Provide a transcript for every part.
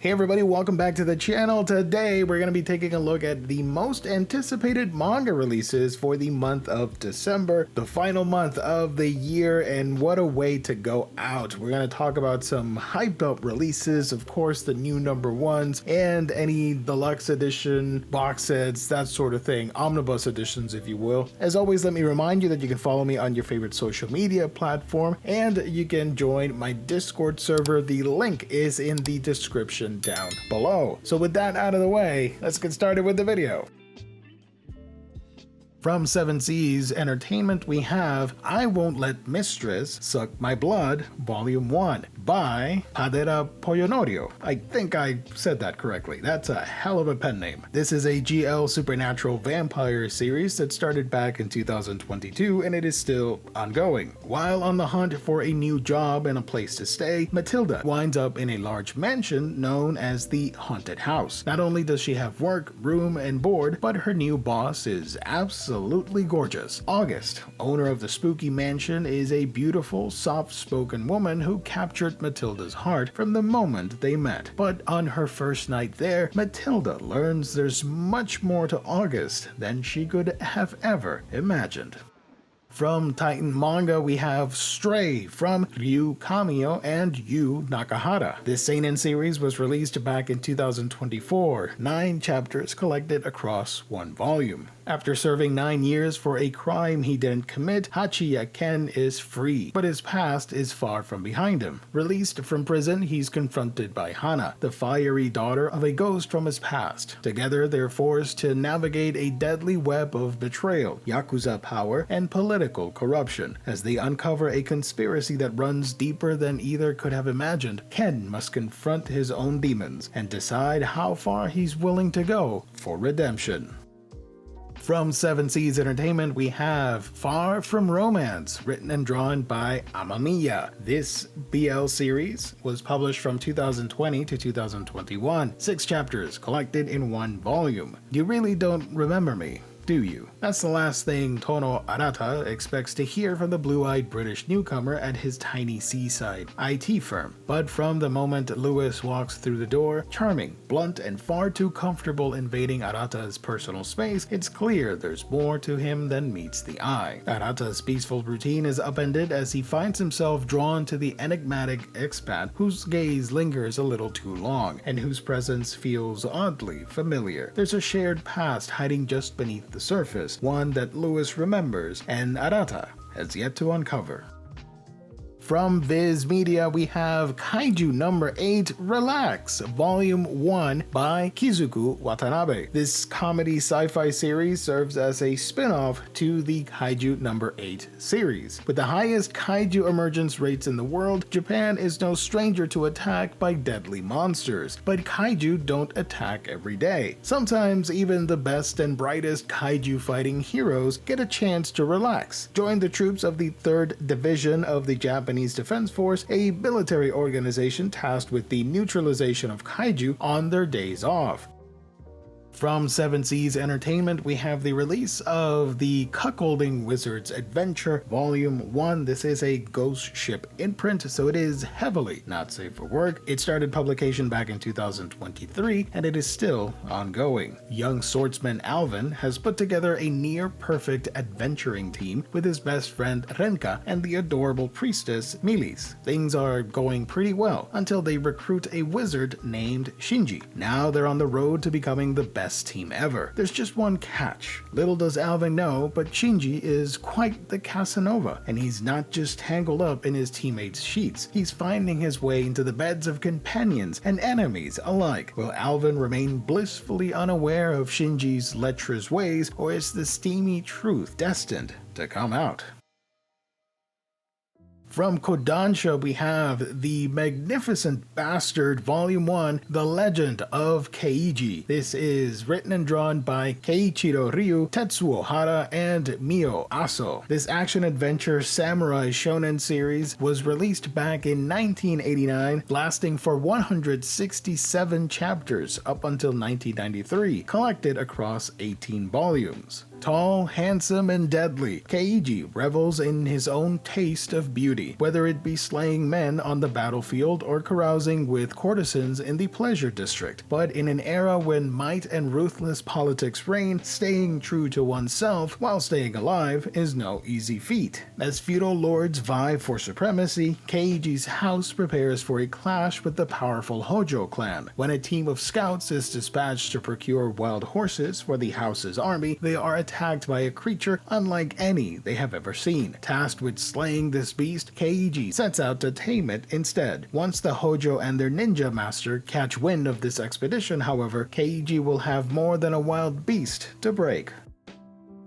Hey everybody, welcome back to the channel. Today we're going to be taking a look at the most anticipated manga releases for the month of December, the final month of the year, and what a way to go out. We're going to talk about some hyped up releases, of course the new number ones, and any deluxe edition, box sets, that sort of thing, omnibus editions if you will. As always, let me remind you that you can follow me on your favorite social media platform, and you can join my Discord server. The link is in the description down below. So with that out of the way, let's get started with the video. From 7 Seas Entertainment, we have I Won't Let Mistress Suck My Blood, Volume 1 by Padera Pollonorio. I think I said that correctly. That's a hell of a pen name. This is a GL supernatural vampire series that started back in 2022 and it is still ongoing. While on the hunt for a new job and a place to stay, Matilda winds up in a large mansion known as the Haunted House. Not only does she have work, room, and board, but her new boss is absolutely gorgeous. August, owner of the spooky mansion, is a beautiful, soft-spoken woman who captured Matilda's heart from the moment they met. But on her first night there, Matilda learns there's much more to August than she could have ever imagined. From Titan Manga, we have Stray from Ryu Kamiyo and Yu Nakahara. This seinen series was released back in 2024, 9 chapters collected across 1 volume. After serving 9 years for a crime he didn't commit, Hachiya Ken is free, but his past is far from behind him. Released from prison, he's confronted by Hana, the fiery daughter of a ghost from his past. Together, they're forced to navigate a deadly web of betrayal, yakuza power, and political corruption. As they uncover a conspiracy that runs deeper than either could have imagined, Ken must confront his own demons and decide how far he's willing to go for redemption. From 7 Seas Entertainment, we have Far From Romance, written and drawn by Amamiya. This BL series was published from 2020 to 2021, 6 chapters collected in 1 volume. You really don't remember me, do you? That's the last thing Tono Arata expects to hear from the blue-eyed British newcomer at his tiny seaside IT firm. But from the moment Lewis walks through the door, charming, blunt, and far too comfortable invading Arata's personal space, it's clear there's more to him than meets the eye. Arata's peaceful routine is upended as he finds himself drawn to the enigmatic expat whose gaze lingers a little too long, and whose presence feels oddly familiar. There's a shared past hiding just beneath the surface, one that Lewis remembers and Arata has yet to uncover. From Viz Media, we have Kaiju number 8, Relax, Volume 1 by Kizuku Watanabe. This comedy sci-fi series serves as a spin-off to the Kaiju number 8 series. With the highest kaiju emergence rates in the world, Japan is no stranger to attack by deadly monsters. But kaiju don't attack every day. Sometimes even the best and brightest kaiju fighting heroes get a chance to relax. Join the troops of the 3rd Division of the Japanese Defense Force, a military organization tasked with the neutralization of kaiju on their days off. From 7 Seas Entertainment, we have the release of the Cuckolding Wizard's Adventure Volume 1. This is a ghost ship imprint, so it is heavily not safe for work. It started publication back in 2023, and it is still ongoing. Young swordsman Alvin has put together a near-perfect adventuring team with his best friend Renka and the adorable priestess Milis. Things are going pretty well until they recruit a wizard named Shinji. Now they're on the road to becoming the best team ever. There's just one catch. Little does Alvin know, but Shinji is quite the Casanova, and he's not just tangled up in his teammates' sheets. He's finding his way into the beds of companions and enemies alike. Will Alvin remain blissfully unaware of Shinji's lecherous ways, or is the steamy truth destined to come out? From Kodansha, we have The Magnificent Bastard Volume 1, The Legend of Keiji. This is written and drawn by Keiichiro Ryu, Tetsuo Hara, and Mio Aso. This action-adventure samurai shonen series was released back in 1989, lasting for 167 chapters up until 1993, collected across 18 volumes. Tall, handsome, and deadly, Keiji revels in his own taste of beauty, whether it be slaying men on the battlefield or carousing with courtesans in the pleasure district. But in an era when might and ruthless politics reign, staying true to oneself while staying alive is no easy feat. As feudal lords vie for supremacy, Keiji's house prepares for a clash with the powerful Hojo clan. When a team of scouts is dispatched to procure wild horses for the house's army, they are attacked by a creature unlike any they have ever seen. Tasked with slaying this beast, Keiji sets out to tame it instead. Once the Hojo and their ninja master catch wind of this expedition, however, Keiji will have more than a wild beast to break.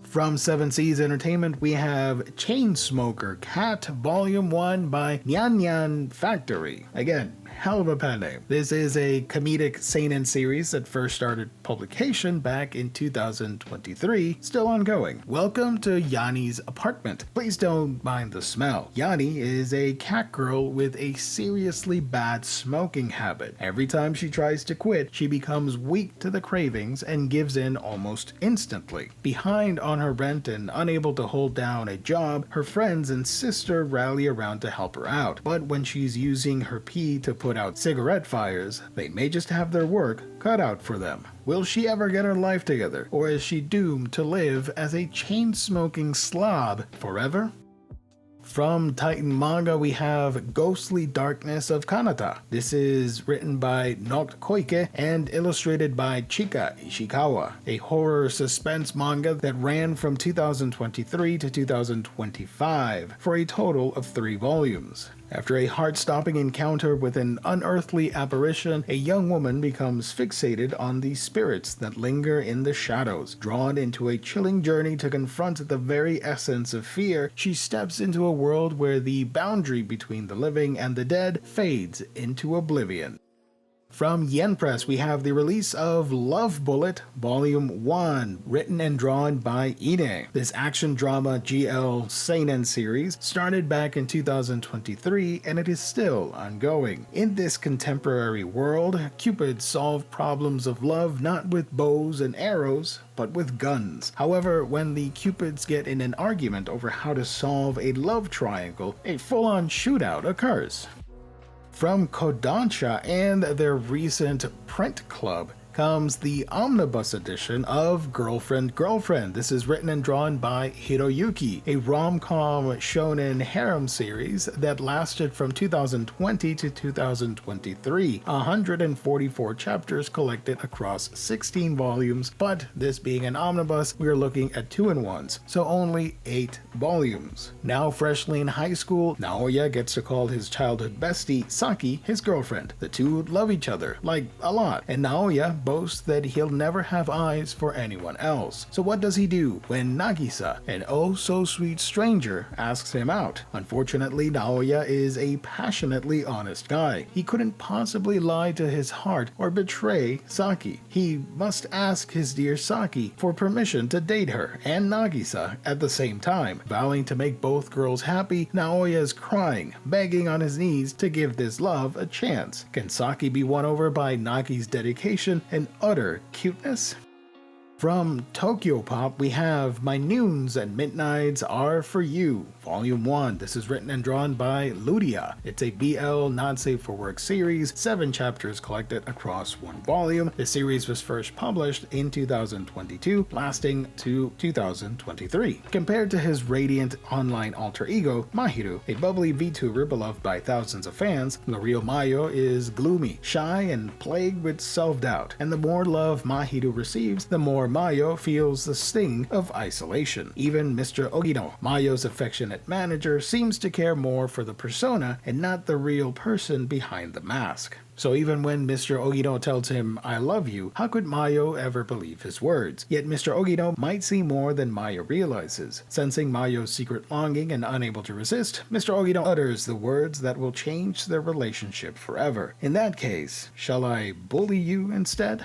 From 7 Seas Entertainment, we have Chainsmoker Cat Volume 1 by Nyan Nyan Factory. Again, hell of a pen name. This is a comedic seinen series that first started publication back in 2023, still ongoing. Welcome to Yanni's apartment. Please don't mind the smell. Yanni is a cat girl with a seriously bad smoking habit. Every time she tries to quit, she becomes weak to the cravings and gives in almost instantly. Behind on her rent and unable to hold down a job, her friends and sister rally around to help her out. But when she's using her pee to put out cigarette fires, they may just have their work cut out for them. Will she ever get her life together, or is she doomed to live as a chain-smoking slob forever? From Titan Manga, we have Ghostly Darkness of Kanata. This is written by Noct Koike and illustrated by Chika Ishikawa, a horror suspense manga that ran from 2023 to 2025 for a total of 3 volumes. After a heart-stopping encounter with an unearthly apparition, a young woman becomes fixated on the spirits that linger in the shadows. Drawn into a chilling journey to confront the very essence of fear, she steps into a world where the boundary between the living and the dead fades into oblivion. From Yen Press, we have the release of Love Bullet Volume 1, written and drawn by Ine. This action drama GL seinen series started back in 2023 and it is still ongoing. In this contemporary world, Cupids solve problems of love not with bows and arrows, but with guns. However, when the Cupids get in an argument over how to solve a love triangle, a full-on shootout occurs. From Kodansha and their recent print club comes the omnibus edition of Girlfriend Girlfriend. This is written and drawn by Hiroyuki, a rom-com shonen harem series that lasted from 2020 to 2023. 144 chapters collected across 16 volumes, but this being an omnibus, we are looking at 2-in-1s, so only 8 volumes. Now freshly in high school, Naoya gets to call his childhood bestie, Saki, his girlfriend. The two love each other, like, a lot, and Naoya boasts that he'll never have eyes for anyone else. So what does he do when Nagisa, an oh-so-sweet stranger, asks him out? Unfortunately, Naoya is a passionately honest guy. He couldn't possibly lie to his heart or betray Saki. He must ask his dear Saki for permission to date her and Nagisa at the same time. Vowing to make both girls happy, Naoya is crying, begging on his knees to give this love a chance. Can Saki be won over by Nagi's dedication and utter cuteness? From Tokyo Pop, we have My Noons and Midnights Are For You, Volume 1. This is written and drawn by Ludia. It's a BL not safe for work series, 7 chapters collected across 1 volume. The series was first published in 2022, lasting to 2023. Compared to his radiant online alter ego, Mahiru, a bubbly VTuber beloved by thousands of fans, the real Mayo is gloomy, shy, and plagued with self-doubt. And the more love Mahiru receives, the more Mayo feels the sting of isolation. Even Mr. Ogino, Mayo's affectionate manager, seems to care more for the persona and not the real person behind the mask. So even when Mr. Ogino tells him, "I love you," how could Mayo ever believe his words? Yet Mr. Ogino might see more than Mayo realizes. Sensing Mayo's secret longing and unable to resist, Mr. Ogino utters the words that will change their relationship forever. In that case, shall I bully you instead?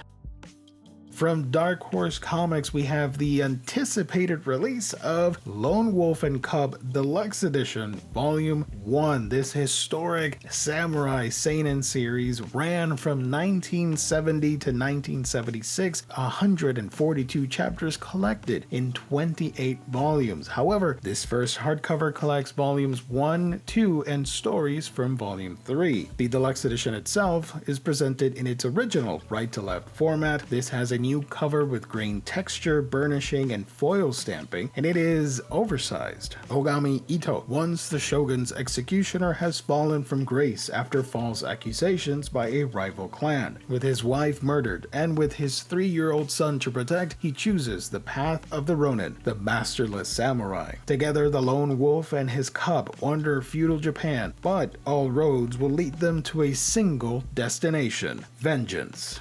From Dark Horse Comics, we have the anticipated release of Lone Wolf and Cub Deluxe Edition, Volume 1. This historic samurai seinen series ran from 1970 to 1976, 142 chapters collected in 28 volumes. However, this first hardcover collects Volumes 1, 2, and stories from Volume 3. The Deluxe Edition itself is presented in its original right-to-left format. This has a new cover with grain texture, burnishing, and foil stamping, and it is oversized. Ogami Ito, once the shogun's executioner, has fallen from grace after false accusations by a rival clan. With his wife murdered and with his 3-year-old son to protect, he chooses the path of the Ronin, the masterless samurai. Together, the lone wolf and his cub wander feudal Japan, but all roads will lead them to a single destination: vengeance.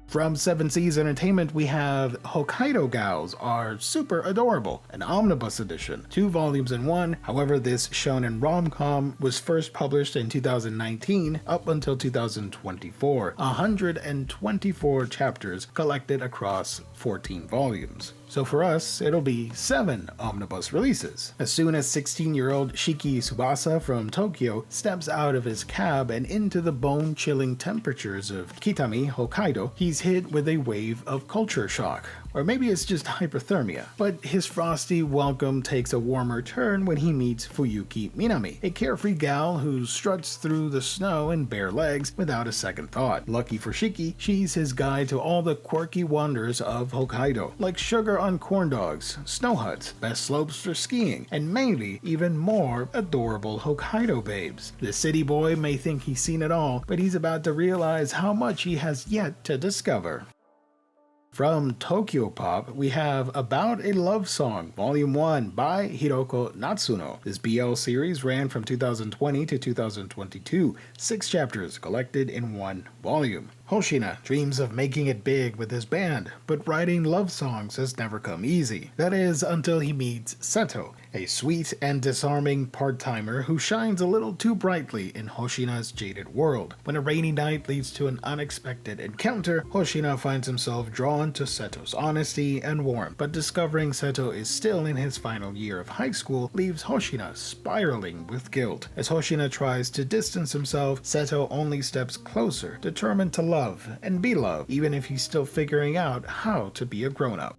From 7 Seas Entertainment, we have Hokkaido Gals Are Super Adorable, an omnibus edition, 2 volumes in 1. However, this shonen rom-com was first published in 2019 up until 2024. 124 chapters collected across 14 volumes. So for us, it'll be 7 omnibus releases. As soon as 16-year-old Shiki Tsubasa from Tokyo steps out of his cab and into the bone-chilling temperatures of Kitami, Hokkaido, he's hit with a wave of culture shock. Or maybe it's just hypothermia. But his frosty welcome takes a warmer turn when he meets Fuyuki Minami, a carefree gal who struts through the snow in bare legs without a second thought. Lucky for Shiki, she's his guide to all the quirky wonders of Hokkaido, like sugar on corn dogs, snow huts, best slopes for skiing, and maybe even more adorable Hokkaido babes. The city boy may think he's seen it all, but he's about to realize how much he has yet to discover. From Tokyo Pop, we have About a Love Song, Volume 1 by Hiroko Natsuno. This BL series ran from 2020 to 2022, 6 chapters collected in 1 volume. Hoshina dreams of making it big with his band, but writing love songs has never come easy. That is, until he meets Seto, a sweet and disarming part-timer who shines a little too brightly in Hoshina's jaded world. When a rainy night leads to an unexpected encounter, Hoshina finds himself drawn to Seto's honesty and warmth, but discovering Seto is still in his final year of high school leaves Hoshina spiraling with guilt. As Hoshina tries to distance himself, Seto only steps closer, determined to love and be loved, even if he's still figuring out how to be a grown-up.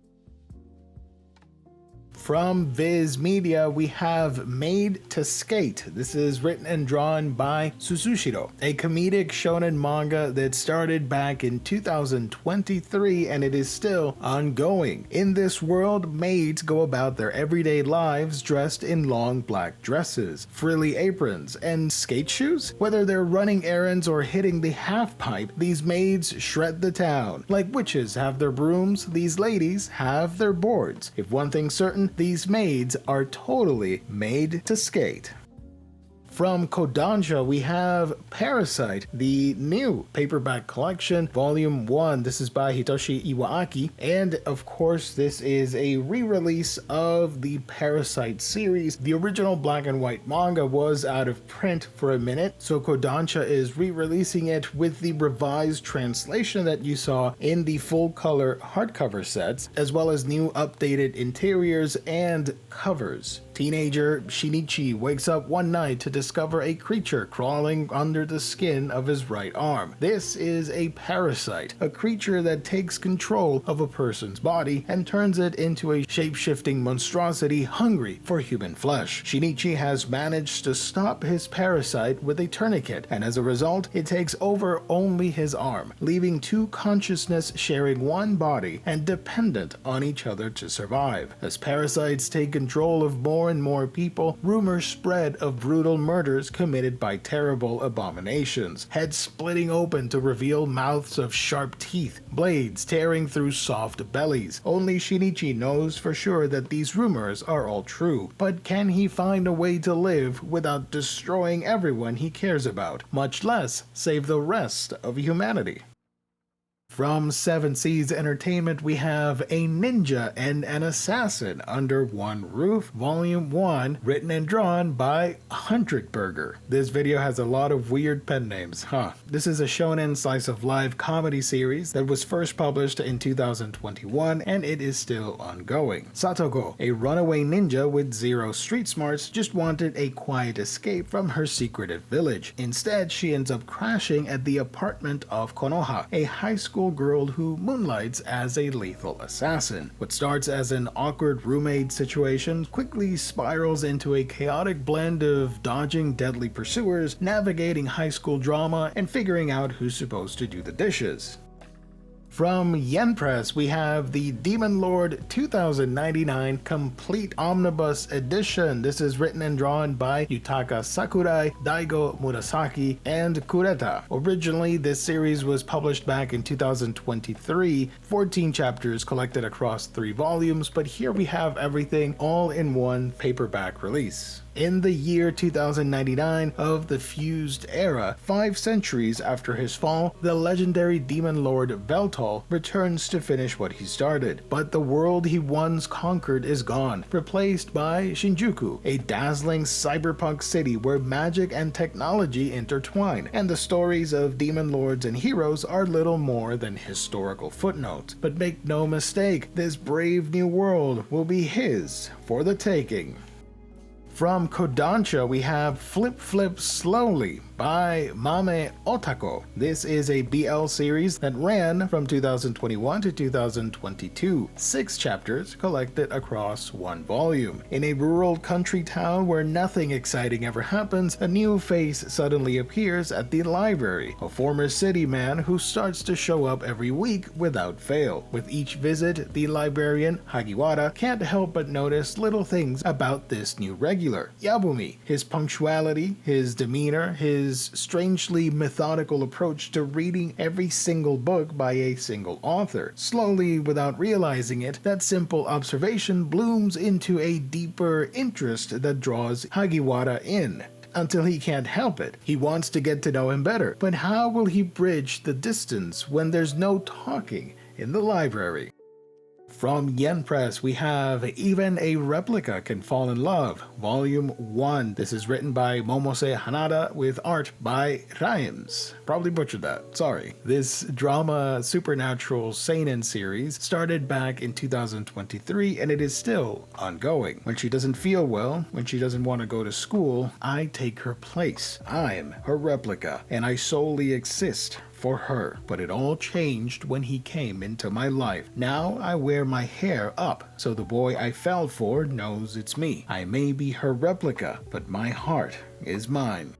From Viz Media, we have Made to Skate. This is written and drawn by Suzushiro, a comedic shonen manga that started back in 2023 and it is still ongoing. In this world, maids go about their everyday lives dressed in long black dresses, frilly aprons, and skate shoes. Whether they're running errands or hitting the half pipe, these maids shred the town. Like witches have their brooms, these ladies have their boards. If one thing's certain, these maids are totally made to skate. From Kodansha, we have Parasite, the new paperback collection, Volume 1. This is by Hitoshi Iwaaki, and of course this is a re-release of the Parasite series. The original black and white manga was out of print for a minute, so Kodansha is re-releasing it with the revised translation that you saw in the full-color hardcover sets, as well as new updated interiors and covers. Teenager Shinichi wakes up one night to discover a creature crawling under the skin of his right arm. This is a parasite, a creature that takes control of a person's body and turns it into a shape-shifting monstrosity hungry for human flesh. Shinichi has managed to stop his parasite with a tourniquet, and as a result, it takes over only his arm, leaving two consciousness sharing one body and dependent on each other to survive. As parasites take control of more and more people, rumors spread of brutal murders committed by terrible abominations, heads splitting open to reveal mouths of sharp teeth, blades tearing through soft bellies. Only Shinichi knows for sure that these rumors are all true, but can he find a way to live without destroying everyone he cares about, much less save the rest of humanity? From Seven Seas Entertainment, we have A Ninja and an Assassin Under One Roof, Volume 1, written and drawn by Huntrich. This video has a lot of weird pen names, huh? This is a shonen slice of life comedy series that was first published in 2021 and it is still ongoing. Satoko, a runaway ninja with zero street smarts, just wanted a quiet escape from her secretive village. Instead, she ends up crashing at the apartment of Konoha, a high school girl who moonlights as a lethal assassin. What starts as an awkward roommate situation quickly spirals into a chaotic blend of dodging deadly pursuers, navigating high school drama, and figuring out who's supposed to do the dishes. From Yen Press, we have the Demon Lord 2099 Complete Omnibus Edition. This is written and drawn by Yutaka Sakurai, Daigo Murasaki, and Kureta. Originally, this series was published back in 2023, 14 chapters collected across 3 volumes, but here we have everything all in one paperback release. In the year 2099 of the Fused Era, 5 centuries after his fall, the legendary Demon Lord Veltol returns to finish what he started. But the world he once conquered is gone, replaced by Shinjuku, a dazzling cyberpunk city where magic and technology intertwine, and the stories of demon lords and heroes are little more than historical footnotes. But make no mistake, this brave new world will be his for the taking. From Kodansha, we have Flip Flip Slowly by Mame Otako. This is a BL series that ran from 2021 to 2022. 6 chapters collected across 1 volume. In a rural country town where nothing exciting ever happens, a new face suddenly appears at the library, a former city man who starts to show up every week without fail. With each visit, the librarian, Hagiwara, can't help but notice little things about this new regular, Yabumi. His punctuality, his demeanor, his strangely methodical approach to reading every single book by a single author. Slowly, without realizing it, that simple observation blooms into a deeper interest that draws Hagiwara in. Until he can't help it. He wants to get to know him better, but how will he bridge the distance when there's no talking in the library? From Yen Press, we have Even a Replica Can Fall in Love, Volume 1. This is written by Momose Hanada with art by Rhymes. Probably butchered that, sorry. This drama supernatural seinen series started back in 2023 and it is still ongoing. When she doesn't feel well, when she doesn't want to go to school, I take her place. I'm her replica and I solely exist for her, but it all changed when he came into my life. Now I wear my hair up, so the boy I fell for knows it's me. I may be her replica, but my heart is mine.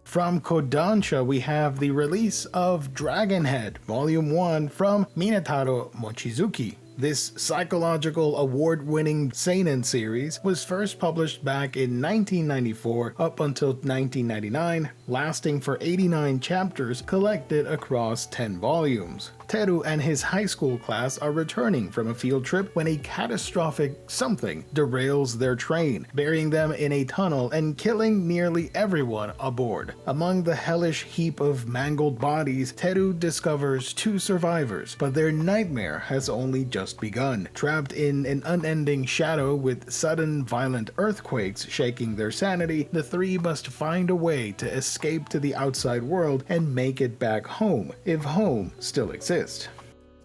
From Kodansha, we have the release of Dragonhead, Volume 1 from Minetaro Mochizuki. This psychological award-winning seinen series was first published back in 1994 up until 1999, lasting for 89 chapters collected across 10 volumes. Teru and his high school class are returning from a field trip when a catastrophic something derails their train, burying them in a tunnel and killing nearly everyone aboard. Among the hellish heap of mangled bodies, Teru discovers 2 survivors, but their nightmare has only just begun. Trapped in an unending shadow with sudden violent earthquakes shaking their sanity, the 3 must find a way to escape to the outside world and make it back home, if home still exists.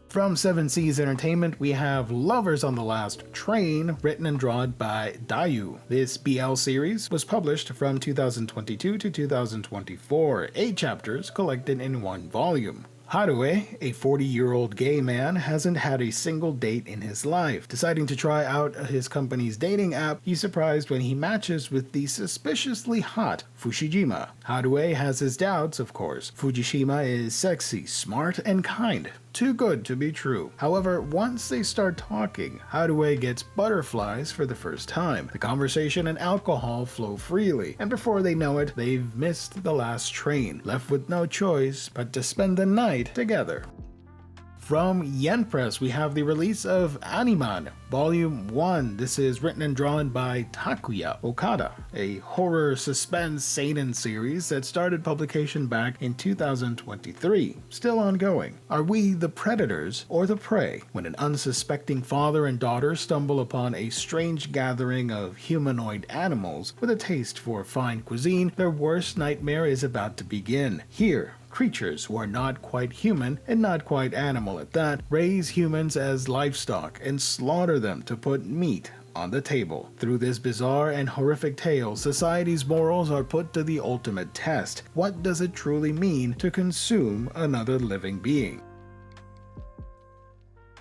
From Seven Seas Entertainment, we have Lovers on the Last Train, written and drawn by Dayu. This BL series was published from 2022 to 2024, 8 chapters collected in 1 volume. Harue, a 40-year-old gay man, hasn't had a single date in his life. Deciding to try out his company's dating app, he's surprised when he matches with the suspiciously hot Fushijima. Harue has his doubts, of course. Fujishima is sexy, smart, and kind. Too good to be true. However, once they start talking, Harue gets butterflies for the first time. The conversation and alcohol flow freely, and before they know it, they've missed the last train, left with no choice but to spend the night together. From Yen Press, we have the release of Animan, Volume 1. This is written and drawn by Takuya Okada, a horror suspense seinen series that started publication back in 2023, still ongoing. Are we the predators or the prey when an unsuspecting father and daughter stumble upon a strange gathering of humanoid animals with a taste for fine cuisine? Their worst nightmare is about to begin. Here, creatures who are not quite human and not quite animal at that raise humans as livestock and slaughter them to put meat on the table. Through this bizarre and horrific tale, society's morals are put to the ultimate test. What does it truly mean to consume another living being?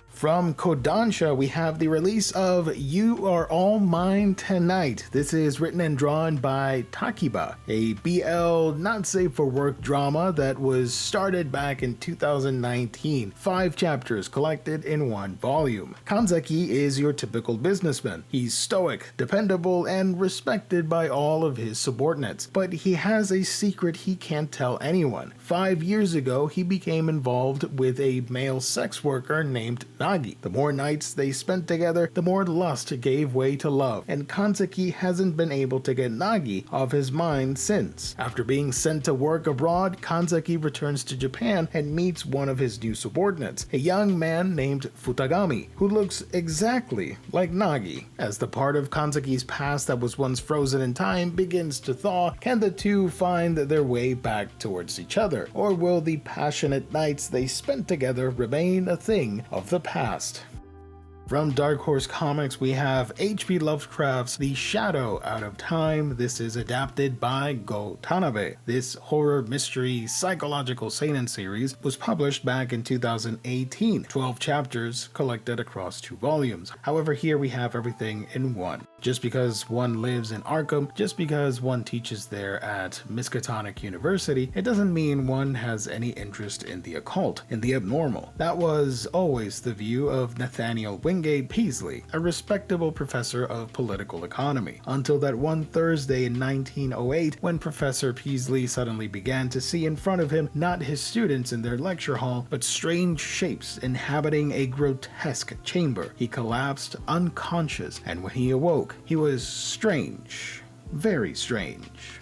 From Kodansha, we have the release of You Are All Mine Tonight. This is written and drawn by Takiba, a BL not safe for work drama that was started back in 2019. 5 chapters collected in 1 volume. Kanzaki is your typical businessman. He's stoic, dependable, and respected by all of his subordinates, but he has a secret he can't tell anyone. 5 years ago, he became involved with a male sex worker named Nagi. The more nights they spent together, the more lust gave way to love, and Kanzaki hasn't been able to get Nagi off his mind since. After being sent to work abroad, Kanzaki returns to Japan and meets one of his new subordinates, a young man named Futagami, who looks exactly like Nagi. As the part of Kanzaki's past that was once frozen in time begins to thaw, can the two find their way back towards each other, or will the passionate nights they spent together remain a thing of the past? From Dark Horse Comics, we have H.P. Lovecraft's The Shadow Out of Time. This is adapted by Go Tanabe. This horror, mystery, psychological seinen series was published back in 2018. 12 chapters collected across 2 volumes. However, here we have everything in 1. Just because one lives in Arkham, just because one teaches there at Miskatonic University, it doesn't mean one has any interest in the occult, in the abnormal. That was always the view of Nathaniel Wingate Peaslee, a respectable professor of political economy, until that one Thursday in 1908 when Professor Peaslee suddenly began to see in front of him not his students in their lecture hall, but strange shapes inhabiting a grotesque chamber. He collapsed unconscious, and when he awoke, he was strange, very strange.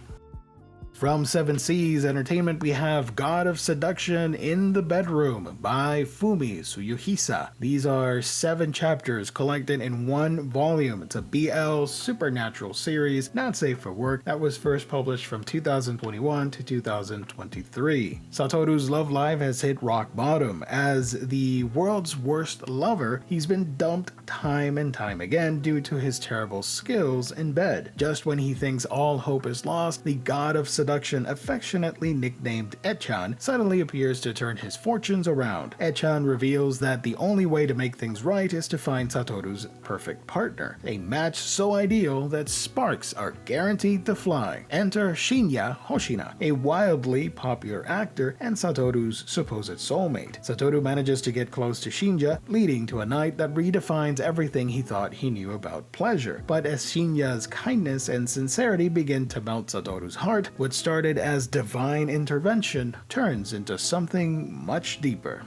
From Seven Seas Entertainment, we have God of Seduction in the Bedroom by Fumi Tsuyuhisa. These are 7 chapters collected in 1 volume. It's a BL supernatural series, not safe for work, that was first published from 2021 to 2023. Satoru's love life has hit rock bottom. As the world's worst lover, he's been dumped time and time again due to his terrible skills in bed. Just when he thinks all hope is lost, the God of Seduction, affectionately nicknamed Echan, suddenly appears to turn his fortunes around. Echan reveals that the only way to make things right is to find Satoru's perfect partner, a match so ideal that sparks are guaranteed to fly. Enter Shinya Hoshina, a wildly popular actor and Satoru's supposed soulmate. Satoru manages to get close to Shinya, leading to a night that redefines everything he thought he knew about pleasure. But as Shinya's kindness and sincerity begin to melt Satoru's heart, what started as divine intervention turns into something much deeper.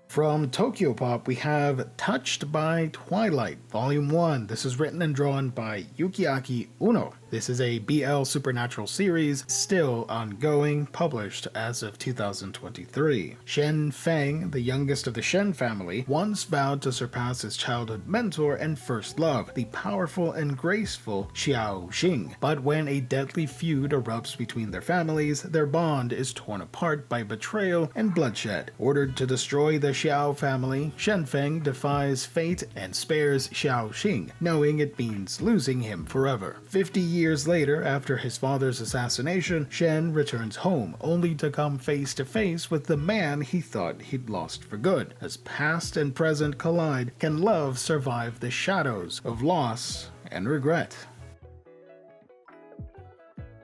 From Tokyo Pop, we have Touched by Twilight, Volume 1. This is written and drawn by Yukiaki Uno. This is a BL supernatural series, still ongoing, published as of 2023. Shen Feng, the youngest of the Shen family, once vowed to surpass his childhood mentor and first love, the powerful and graceful Xiao Xing. But when a deadly feud erupts between their families, their bond is torn apart by betrayal and bloodshed. Ordered to destroy the Xiao family, Shen Feng defies fate and spares Xiao Xing, knowing it means losing him forever. 50 years later, after his father's assassination, Shen returns home, only to come face to face with the man he thought he'd lost for good. As past and present collide, can love survive the shadows of loss and regret?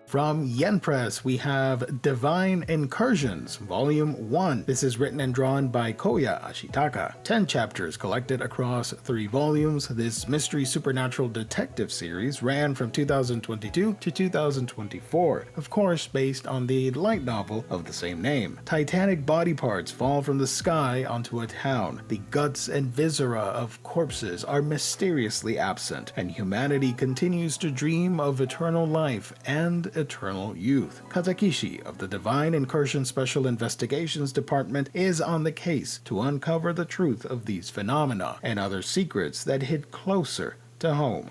From Yen Press, we have Divine Incursions, Volume 1. This is written and drawn by Koya Ashitaka. 10 chapters collected across 3 volumes. This mystery supernatural detective series ran from 2022 to 2024, of course based on the light novel of the same name. Titanic body parts fall from the sky onto a town. The guts and viscera of corpses are mysteriously absent, and humanity continues to dream of eternal life and eternal youth. Katakishi of the Divine Incursion Special Investigations Department is on the case to uncover the truth of these phenomena and other secrets that hit closer to home.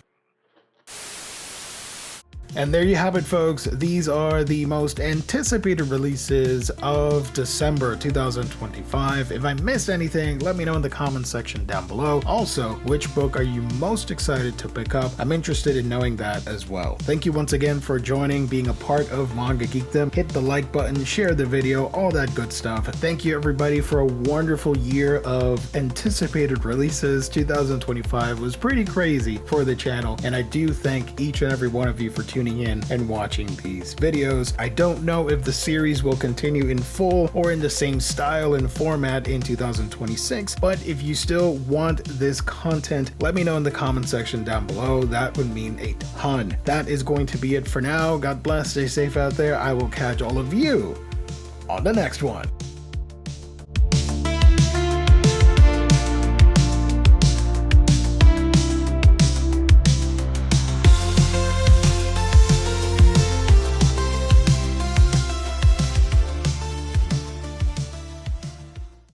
And there you have it, folks. These are the most anticipated releases of December 2025. If I missed anything, let me know in the comments section down below. Also, which book are you most excited to pick up? I'm interested in knowing that as well. Thank you once again for joining, being a part of Manga Geekdom. Hit the like button, share the video, all that good stuff. Thank you everybody for a wonderful year of anticipated releases. 2025 was pretty crazy for the channel, and I do thank each and every one of you for tuning in and watching these videos. I don't know if the series will continue in full or in the same style and format in 2026, but if you still want this content, let me know in the comment section down below. That would mean a ton. That is going to be it for now. God bless, stay safe out there. I will catch all of you on the next one.